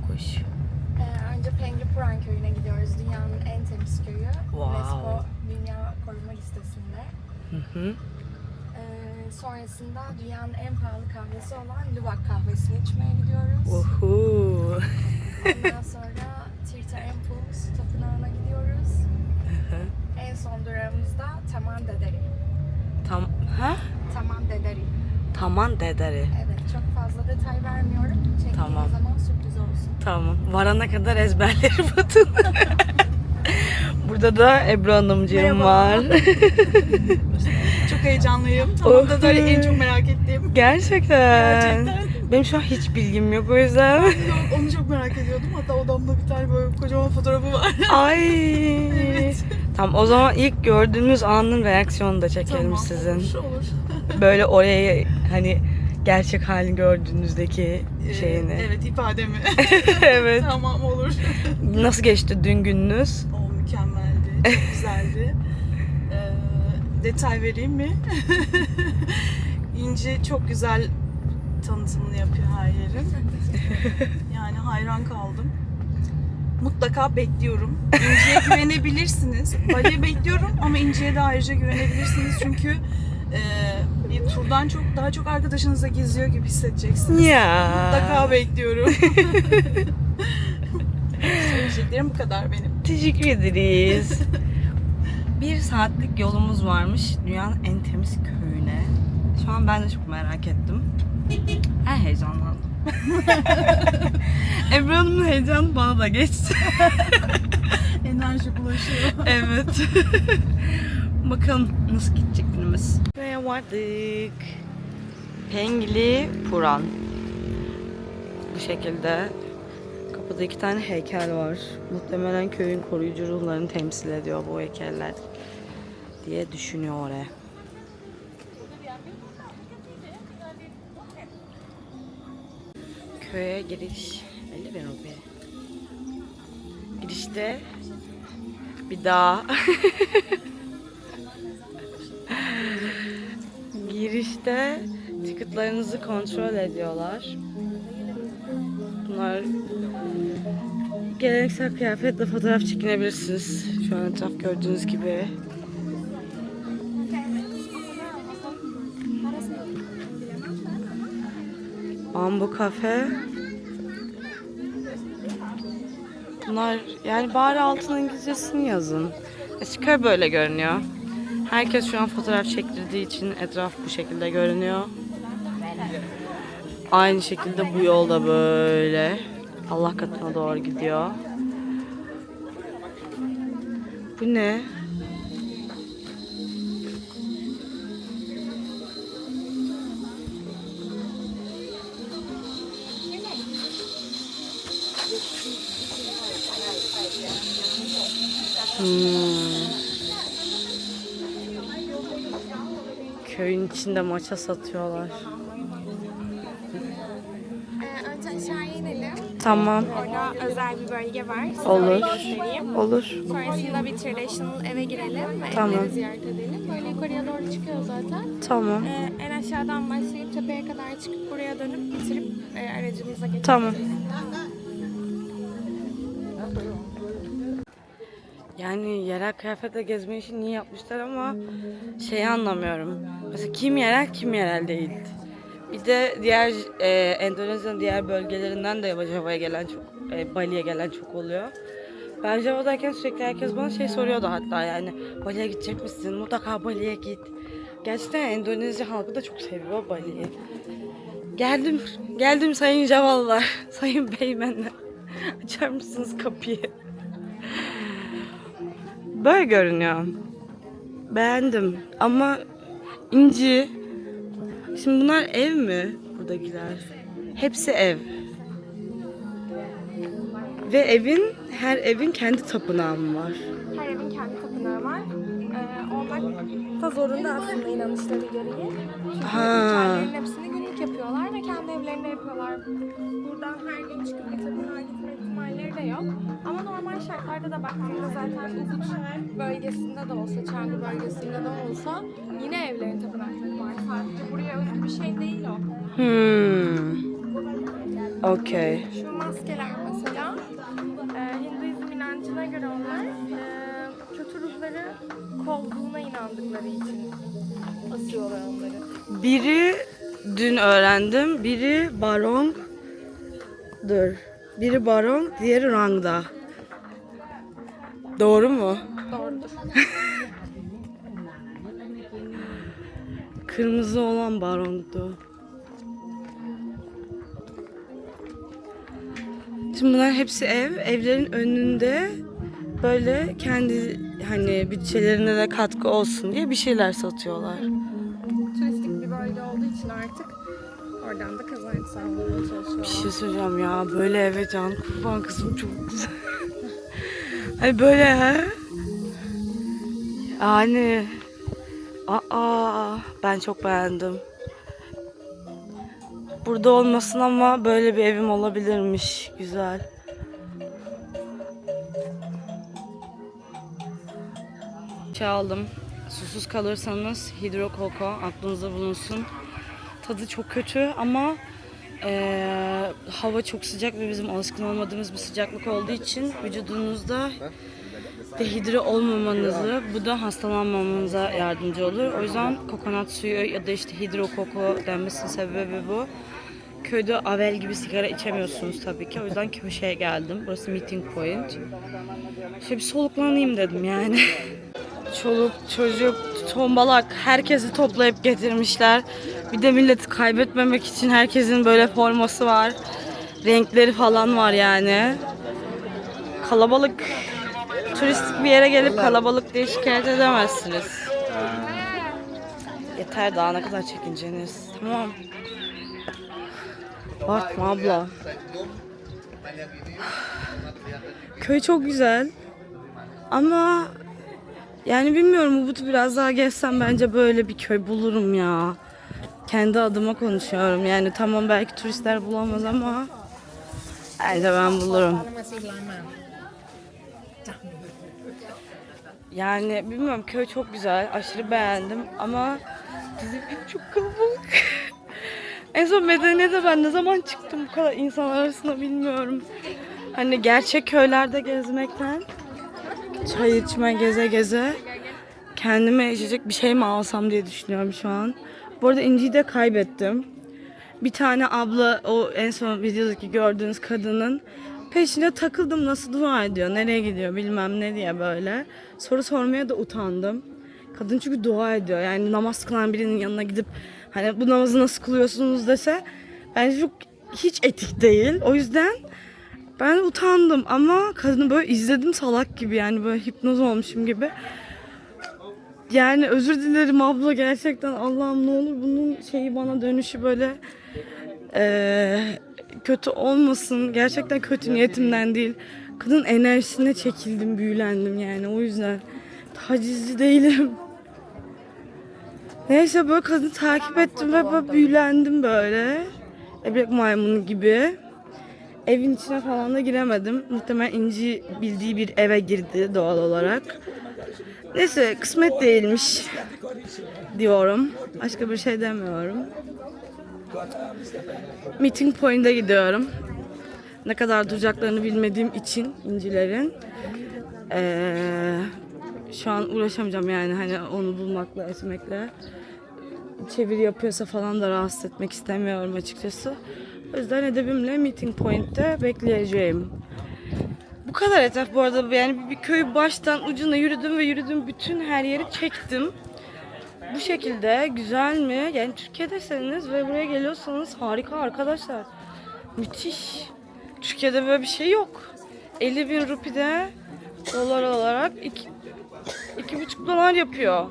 yokuş? Önce Penglipuran köyüne gidiyoruz. Dünyanın en temiz köyü. Wow. UNESCO Dünya Koruma Listesi'nde. Hı hı. Sonrasında dünyanın en pahalı kahvesi olan Luwak kahvesini içmeye gidiyoruz. Uhu. Ondan sonra Tirta Empul su tapınağına gidiyoruz. En son durağımızda Taman Dederi. Taman Dederi. Taman Dederi. Evet, çok fazla detay vermiyorum. Çektiğim Tamam. zaman sürpriz olsun. Tamam. Varana kadar ezberleri batın. Burada da Ebru Hanımcığım var. Çok heyecanlıyım. Tamam da böyle en çok merak ettiğim. Gerçekten. Gerçekten. Benim şu an hiç bilgim yok o yüzden. Yok, onu çok merak ediyordum. Hatta odamda bir tane böyle kocaman fotoğrafı var. Ay. Evet. Tamam, o zaman ilk gördüğünüz anın reaksiyonunu da çekelim Tamam, sizin. olur. Böyle oraya hani gerçek halini gördüğünüzdeki şeyini. Evet, ifademi. Evet. Tamam, olur. Nasıl geçti dün gününüz? O mükemmeldi. Çok güzeldi. Detay vereyim mi? İnci çok güzel tanıtımını yapıyor her yerin. Yani hayran kaldım. Mutlaka bekliyorum. İnci'ye güvenebilirsiniz. Bali'ye bekliyorum ama İnci'ye de ayrıca güvenebilirsiniz çünkü bir turdan daha çok arkadaşınızla geziyor gibi hissedeceksiniz. Ya. Mutlaka bekliyorum. Söyleyeceklerim bu kadar benim. Teşekkür ederiz. 1 saatlik yolumuz varmış dünyanın en temiz köyüne. Şu an ben de çok merak ettim. Heyecanlandım. Ebru Hanım'ın heyecanı bana da geçti. Enerji bulaşıyor. Evet. Bakalım nasıl gidecek günümüz. Ve vardık. Penglipuran. Bu şekilde. Kapıda 2 tane heykel var. Muhtemelen köyün koruyucu ruhlarını temsil ediyor bu heykeller diye düşünüyor oraya. Köye giriş 50 bin rupiye. Girişte bir dağ. Girişte ticketlarınızı kontrol ediyorlar. Bunlar geleneksel kıyafetle fotoğraf çekinebilirsiniz. Şu an etraf gördüğünüz gibi. Bambu kafe. Bunlar yani bari altına İngilizcesini yazın. Çıkar böyle görünüyor. Herkes şu an fotoğraf çektirdiği için etraf bu şekilde görünüyor. Aynı şekilde bu yolda böyle Allah katına doğru gidiyor. Bu ne? Köyün içinde maça satıyorlar. Önce aşağıya inelim. Tamam. Orada özel bir bölge var. Size Olur. orayı göstereyim. Olur. Sonrasında bir traditional eve girelim ve Tamam. evleri ziyaret edelim. Böyle yukarıya doğru çıkıyor zaten. Tamım. En aşağıdan başlayıp tepeye kadar çıkıp buraya dönüp bitirip aracımıza geçelim. Tamam. Yani yerel kıyafetle gezme işi niye yapmışlar ama şeyi anlamıyorum. Mesela kim yerel değil. Bir de diğer Endonezya'nın diğer bölgelerinden de Java'ya gelen çok, Bali'ye gelen çok oluyor. Ben Java'dayken sürekli herkes bana şey soruyordu hatta yani Bali'ye gidecek misin? Mutlaka Bali'ye git. Gerçekten Endonezya halkı da çok seviyor Bali'yi. Geldim sayın Javalılar, sayın beymenler. Açar mısınız kapıyı? Böyle görünüyor. Beğendim ama İnci. Şimdi bunlar ev mi buradakiler? Hepsi ev. Ve her evin kendi tapınağı mı var? Her evin kendi tapınağı var. Olmak da zorunda aslında inanışları gereği. Çünkü hikayelerin hepsini günlük yapıyorlar ve kendi evlerinde yapıyorlar. Buradan her gün çıkıp bir tapınağa gitme ihtimalleri de yok. Ama normal şartlarda da baktığında zaten Ubud bölgesinde de olsa, Canggu bölgesinde de olsa yine evlerin tapınakları var. Sadece buraya özgü bir şey değil o. Okey. Şu maskeler mesela inancına göre onlar kötü ruhları kovduğuna inandıkları için asıyorlar onları. Biri dün öğrendim, biri Barong. Dur. Biri Barong, diğeri Rangda. Doğru mu? Doğrudur. Kırmızı olan Barong'du. Şimdi bunlar hepsi ev. Evlerin önünde böyle kendi hani bütçelerine de katkı olsun diye bir şeyler satıyorlar. Turistik bir bölge olduğu için artık oradan da kazanç sağlamaya Bir çalışıyorlar. şey söyleyeceğim ya, böyle eve can kurban kızım çok güzel. Hani böyle he? Yani ben çok beğendim. Burada olmasın ama böyle bir evim olabilirmiş. Güzel. Aldım. Susuz kalırsanız Hydro Coco aklınızda bulunsun. Tadı çok kötü ama hava çok sıcak ve bizim alışkın olmadığımız bir sıcaklık olduğu için vücudunuzda dehidre olmamanızı, bu da hastalanmamanıza yardımcı olur. O yüzden kokonat suyu ya da işte Hydro Coco denmesinin sebebi bu. Köyde avel gibi sigara içemiyorsunuz tabii ki. O yüzden köşeye geldim. Burası meeting point. Şöyle bir soluklanayım dedim yani. Çoluk, çocuk, tombalak herkesi toplayıp getirmişler. Bir de milleti kaybetmemek için herkesin böyle forması var. Renkleri falan var yani. Kalabalık. Turistik bir yere gelip kalabalık diye şikayet edemezsiniz. Yeter daha ne kadar çekinceniz. Tamam. Bakma abla. Köy çok güzel. Ama yani bilmiyorum, Ubud'u biraz daha gezsem bence böyle bir köy bulurum ya. Kendi adıma konuşuyorum. Yani tamam belki turistler bulamaz ama bence ben bulurum. Yani bilmiyorum, köy çok güzel. Aşırı beğendim ama bizim ev çok kalabalık. En son Medeniyet'e ben ne zaman çıktım bu kadar insan arasında bilmiyorum. Hani gerçek köylerde gezmekten çay içme geze geze kendime içecek bir şey mi alsam diye düşünüyorum şu an. Bu arada İnci'yi de kaybettim. Bir tane abla, o en son videodaki gördüğünüz kadının peşine takıldım, nasıl dua ediyor, nereye gidiyor bilmem ne diye böyle. Soru sormaya da utandım. Kadın çünkü dua ediyor. Yani namaz kılan birinin yanına gidip hani bu namazı nasıl kılıyorsunuz dese bence çok hiç etik değil. O yüzden ben utandım ama kadını böyle izledim salak gibi, yani böyle hipnoz olmuşum gibi. Yani özür dilerim abla, gerçekten Allah'ım ne olur bunun şeyi bana dönüşü böyle kötü olmasın. Gerçekten kötü niyetimden değil. Kadın enerjisine çekildim, büyülendim yani, o yüzden tacizci değilim. Neyse böyle kadını takip ettim ve böyle büyülendim böyle. Ebrek maymunu gibi. Evin içine falan da giremedim. Muhtemelen İnci bildiği bir eve girdi doğal olarak. Neyse kısmet değilmiş diyorum. Başka bir şey demiyorum. Meeting Point'e gidiyorum. Ne kadar duracaklarını bilmediğim için İncilerin. Şu an uğraşamayacağım yani hani onu bulmakla etmekle. Çeviri yapıyorsa falan da rahatsız etmek istemiyorum açıkçası. O yüzden edebimle Meeting Point'te bekleyeceğim. Bu kadar etraf bu arada, yani bir köyü baştan ucuna yürüdüm ve yürüdüğüm bütün her yeri çektim. Bu şekilde güzel mi? Yani Türkiye'deyseniz ve buraya geliyorsanız harika arkadaşlar. Müthiş. Türkiye'de böyle bir şey yok. 50.000 rupide dolar olarak 2,5 dolar yapıyor.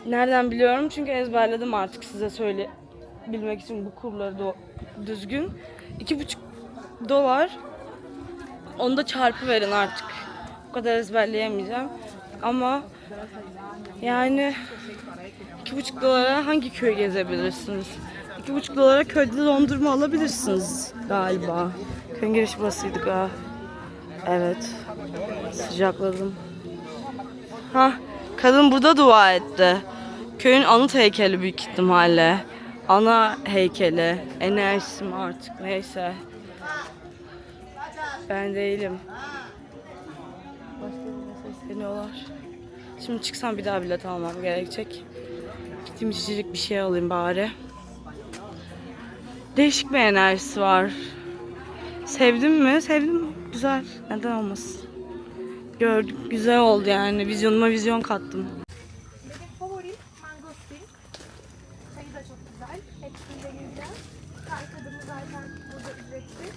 Nereden biliyorum? Çünkü ezberledim artık, size bilmek için bu kurları da düzgün. 2,5 dolar. Onu da çarpı verin artık. Bu kadar ezberleyemeyeceğim. Ama yani 2,5 dolara hangi köyü gezebilirsiniz? 2,5 dolara köyde dondurma alabilirsiniz galiba. Köyün girişi burasıydı galiba. Evet. Sıcakladım. Kadın burada dua etti. Köyün anıt heykeli büyük ihtimalle. Ana heykeli. Enerjisi mi artık neyse. Ben değilim. Başka birine sesleniyorlar. Şimdi çıksam bir daha bilet almam gerekecek. Gideyim içecek bir şey alayım bari. Değişik bir enerjisi var. Sevdim mi? Sevdim. Güzel. Neden olmasın? Gördük. Güzel oldu yani. Vizyonuma vizyon kattım. Benim favorim mangostin. Çayı da çok güzel. Hepsini deneyeceğim. Çay tadımı zaten burada ücretsiz.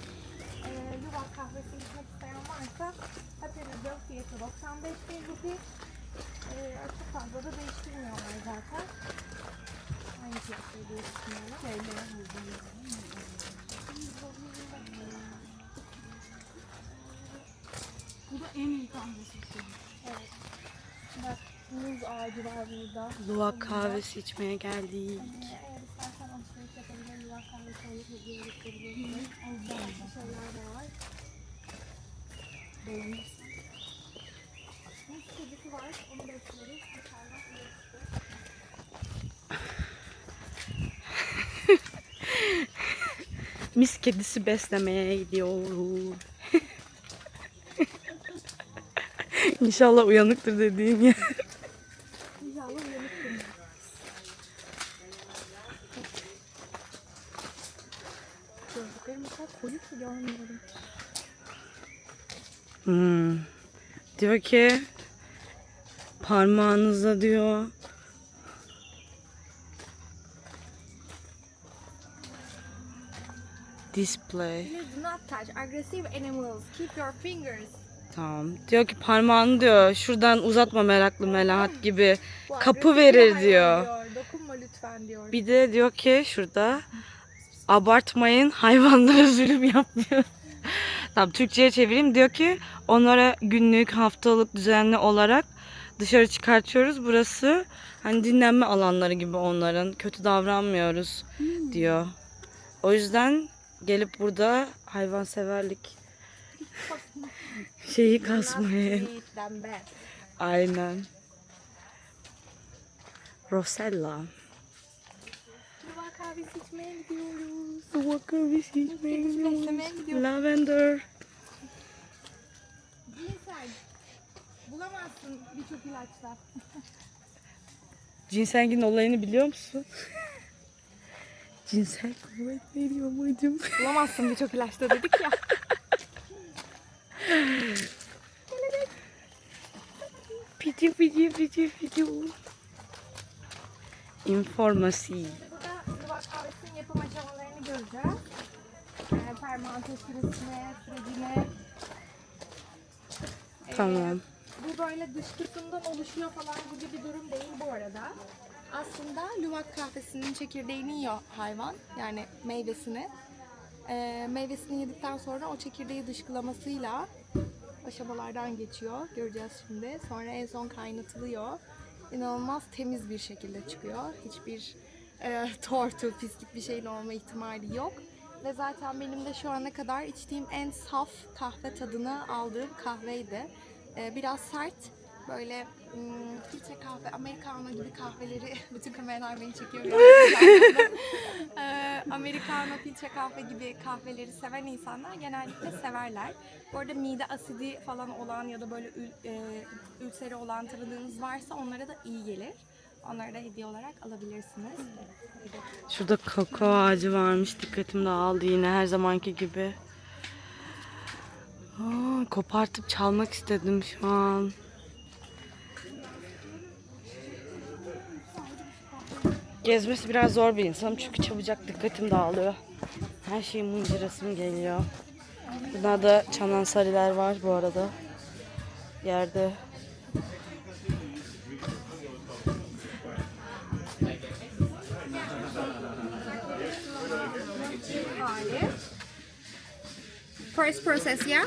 Yuvak kahvesi içmek isteyen varsa Happy'nin fiyatı 95.000 rupi. Çok fazla da değiştirmiyorlar zaten. Aynı fiyatları değiştirmiyorlar. Bu da en iyi kahvesi. Evet. Bak muz ağacı var burada. Luwak kahvesi içmeye geldik. Eğer istersen alışveriş yapabilir, yuvak kahvesi alıp hediye götürebilirsin. Başka şeyler de var. Beğenirsin. Muz kedisi var, onu bekleriz. Dışarıdan üretiriz. Mis kedisi beslemeye gidiyoruz. İnşallah uyanıktır dediğim yer. İnşallah uyanıksın. Gördüklerim o kadar koyu ki görmüyorum. Diyor ki parmağınızla diyor display. Please do not touch aggressive animals. Keep your fingers. Tamam. Diyor ki parmağını diyor şuradan uzatma meraklı melahat gibi Bu kapı agresif bir verir hayvan diyor. Dokunma lütfen diyor. Bir de diyor ki şurada abartmayın hayvanlara zulüm yapmıyor. Tamam Türkçe'ye çevireyim. Diyor ki onlara günlük haftalık düzenli olarak dışarı çıkartıyoruz. Burası hani dinlenme alanları gibi onların. Kötü davranmıyoruz diyor. O yüzden gelip burada hayvanseverlik şeyi kasmayın. Aynen. Rosella. Yuvak kahvesi içmeye gidiyoruz. Luwak kahvesi içmeye gidiyoruz. Beslemeye gidiyoruz. Lavender. Ginseng. Bulamazsın birçok ilaçta. Ginseng'in olayını biliyor musun? Cinsel kuvvet veriyor bacım. Bulamazsın birçok ilaçta dedik ya. Pici pici pici pici. İnformasi. Burada yuvak kahvesinin yapım aşamalarını göreceğiz. Fermante süresine, sürecine. Tamam. Bu böyle dış kısımdan oluşuyor falan gibi bir durum değil bu arada. Aslında luwak kahvesinin çekirdeğini yiyor hayvan. Yani meyvesini. Meyvesini yedikten sonra o çekirdeği dışkılamasıyla aşamalardan geçiyor. Göreceğiz şimdi. Sonra en son kaynatılıyor. İnanılmaz temiz bir şekilde çıkıyor. Hiçbir tortu, pislik bir şeyin olma ihtimali yok. Ve zaten benim de şu ana kadar içtiğim en saf kahve tadını aldığım kahveydi. Biraz sert, böyle filtre kahve, Americano gibi kahveleri, bütün kameralar beni çekiyor. Americano, filtre kahve gibi kahveleri seven insanlar genellikle severler. Bu arada mide asidi falan olan ya da böyle ülseri olan tanıdığınız varsa onlara da iyi gelir. Onları da hediye olarak alabilirsiniz. Şurada kakao ağacı varmış. Dikkatim dağıldı yine her zamanki gibi. Kopartıp çalmak istedim şu an. Gezmesi biraz zor bir insanım çünkü çabucak dikkatim dağılıyor. Her şeyin mıncırasım geliyor. Burada da çanansariler var bu arada. Yerde. First process, yeah?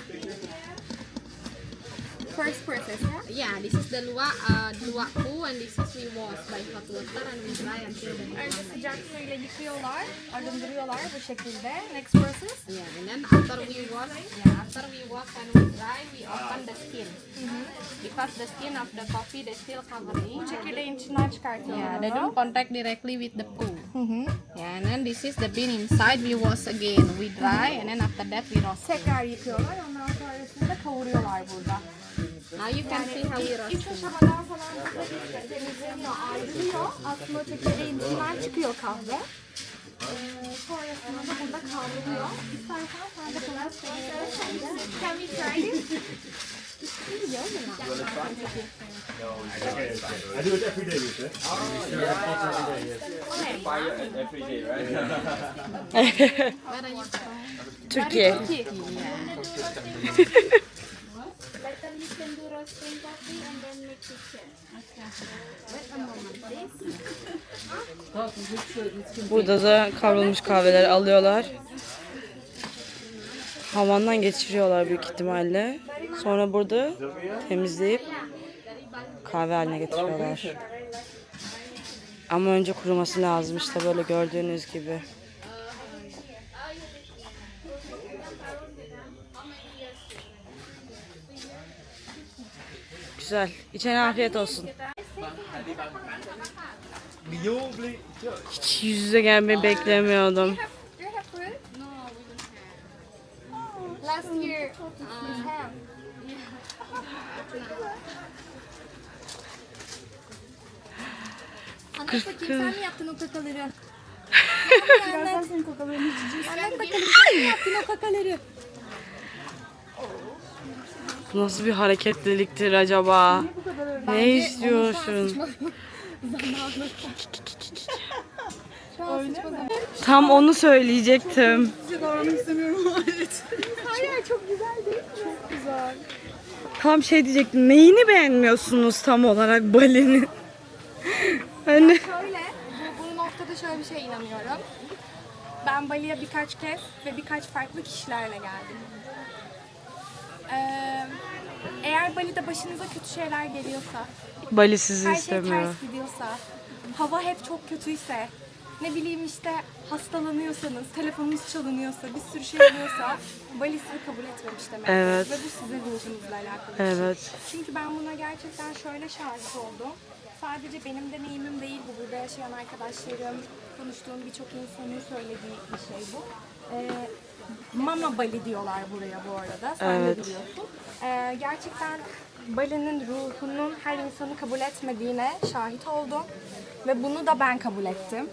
First process, yeah? Yeah, this is the luwak poo, and this is we wash by hot water and we dry until the Önce sıcak suyla yıkıyorlar, arındırıyorlar bu şekilde. Next process? yeah, and then after we wash and we dry, we open the skin because the skin of the coffee they still covering. Çekirdeğin içinden çıkartıyorlar Yeah, they onu. don't contact directly with the poo. Yeah, and then this is the bean inside. We wash again, we dry, and then after that we roast. Tekrar yıkıyorlar, ondan sonrasında kavuruyorlar burada. Now you can see how we İlk roast. aşamadan falan temizleniyor, ayrılıyor. Aslında o çekirdeğin içinden çıkıyor kahve. Sonrasında da burada kavruluyor. İstersen sen de bunu söyleyebilirsin. Can we try this? I do it every day with it. Fire it every day, right? Where are you from? Türkiye. Better you can do roasting coffee and then make picture. Okay. Wait a moment, please. Burada da kavrulmuş kahveleri alıyorlar. Havandan geçiriyorlar büyük ihtimalle. Sonra burada temizleyip kahve haline getiriyorlar. Ama önce kuruması lazım işte böyle gördüğünüz gibi. Güzel. İçene afiyet olsun. Hiç yüz yüze gelmeyi beklemiyordum. Do you have fruit? Last year, we have. Anlat bakayım sen mi yaptın o kakaları? Birazdan senin kakalarını içeceğiz. Anlat bakalım sen mi yaptın o kakaları? Bu nasıl bir hareketliliktir acaba? Ne istiyorsun? Tam onu söyleyecektim. Hayır çok güzel değil mi? Çok güzel. Tam şey diyecektim. Neyini beğenmiyorsunuz tam olarak Bali'nin? Hani Şöyle, bu noktada şöyle bir şey inanıyorum. Ben Bali'ye birkaç kez ve birkaç farklı kişilerle geldim. Eğer Bali'de başınıza kötü şeyler geliyorsa, Bali sizi her şey istemiyor. ters gidiyorsa, hava hep çok kötüyse, ne bileyim işte hastalanıyorsanız, telefonunuz çalınıyorsa, bir sürü şey oluyorsa Bali sizi kabul etmemiş demektir. Evet. Ve bu sizin ruhunuzla alakalı bir şey. Evet. Çünkü ben buna gerçekten şöyle şahit oldum. Sadece benim deneyimim değil bu. Burada yaşayan arkadaşlarım, konuştuğum birçok insanın söylediği bir şey bu. Mama Bali diyorlar buraya bu arada. Sen Evet. de biliyorsun. Gerçekten Bali'nin ruhunun her insanı kabul etmediğine şahit oldum. Ve bunu da ben kabul ettim.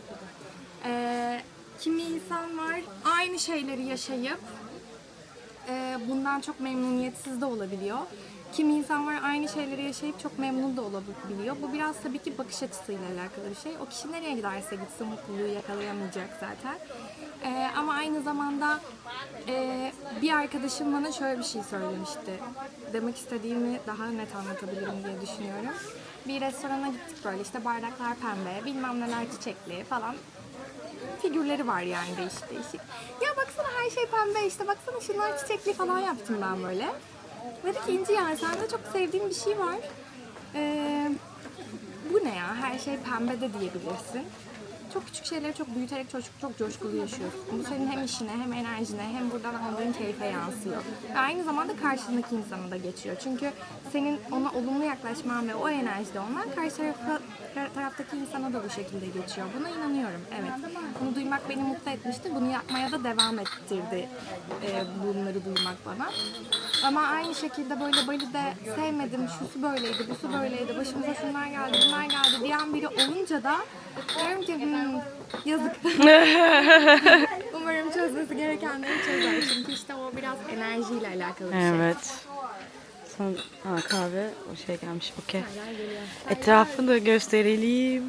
Kimi insan var aynı şeyleri yaşayıp bundan çok memnuniyetsiz de olabiliyor. Kimi insan var aynı şeyleri yaşayıp çok memnun da olabiliyor. Bu biraz tabii ki bakış açısıyla alakalı bir şey. O kişi nereye giderse gitsin mutluluğu yakalayamayacak zaten. Ama aynı zamanda bir arkadaşım bana şöyle bir şey söylemişti. Demek istediğimi daha net anlatabilirim diye düşünüyorum. Bir restorana gittik böyle işte bardaklar pembe, bilmem neler çiçekli falan. Figürleri var yani değişik değişik. Ya baksana her şey pembe işte baksana şunlar çiçekli falan yaptım ben böyle. Dedi ki İnci yani sende çok sevdiğim bir şey var. Bu ne ya her şey pembe de diyebilirsin. Çok küçük şeyleri çok büyüterek çok coşkulu yaşıyorsun. Bu senin hem işine hem enerjine hem buradan aldığın keyfe yansıyor. Ve aynı zamanda karşındaki insana da geçiyor. Çünkü senin ona olumlu yaklaşman ve o enerjide olman karşı taraftaki insana da bu şekilde geçiyor. Buna inanıyorum. Evet. Bunu duymak beni mutlu etmişti. Bunu yapmaya da devam ettirdi bunları duymak bana. Ama aynı şekilde böyle Bali'de sevmedim, şusu böyleydi, busu böyleydi, başımıza şunlar geldi, bunlar geldi diyen biri olunca da diyorum ki yazık. Umarım çözmesi gerekenleri çözer. Çünkü işte o biraz enerjiyle alakalı bir şey. Evet. Son kahve o şey gelmiş. Okey. Etrafını da gösterelim.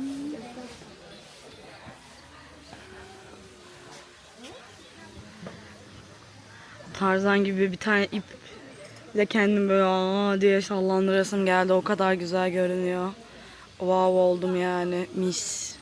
Tarzan gibi bir tane iple kendim böyle aa diye sallandırasım geldi. O kadar güzel görünüyor. Wow oldum yani. Mis.